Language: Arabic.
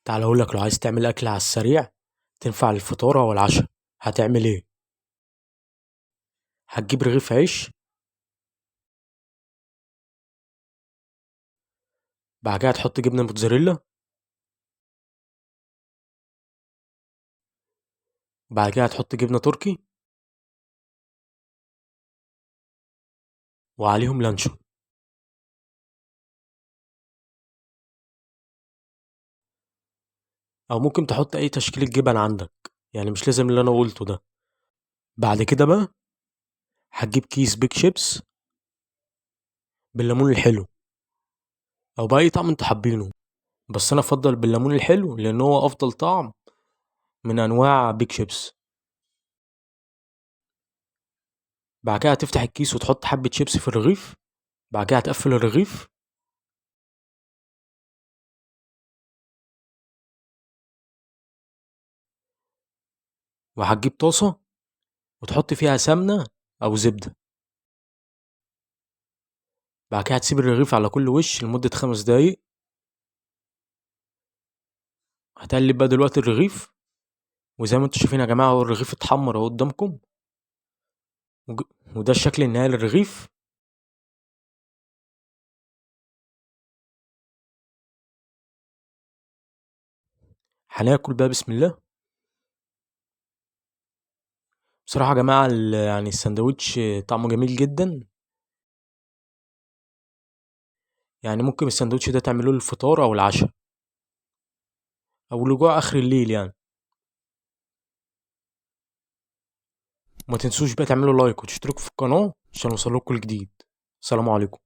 تعال اقول لك، لو عايز تعمل اكل على السريع تنفع للفطار او العشاء، هتعمل ايه؟ هتجيب رغيف عيش، بعد كده تحط جبنه موتزاريلا، بعد كده هتحط جبنه تركي وعليهم لانشون. او ممكن تحط اي تشكيله جبن عندك، يعني مش لازم اللي انا قلته ده. بعد كده بقى هتجيب كيس بيك شيبس بالليمون الحلو، او باي طعم انت حابينه، بس انا افضل بالليمون الحلو لان هو افضل طعم من انواع بيك شيبس. بعد كده هتفتح الكيس وتحط حبه شيبس في الرغيف، بعد كده هتقفل الرغيف، وهتجيب طاسه وتحط فيها سمنه او زبده. بعد كده هتسيب الرغيف على كل وش لمدة 5 دقايق. هتقلب بقى دلوقتي الرغيف، وزي ما انتوا شايفين يا جماعة، هو الرغيف اتحمر اهو قدامكم، وج- وده الشكل النهائي للرغيف. هناكل بقى بسم الله. بصراحة يا جماعة يعني السندوتش طعمه جميل جدا. يعني ممكن السندوتش ده تعملوه للفطار أو العشاء أو لجوع آخر الليل يعني. وما تنسوش بقى تعملوا لايك وتشتركوا في القناة عشان يوصلكوا الجديد. السلام عليكم.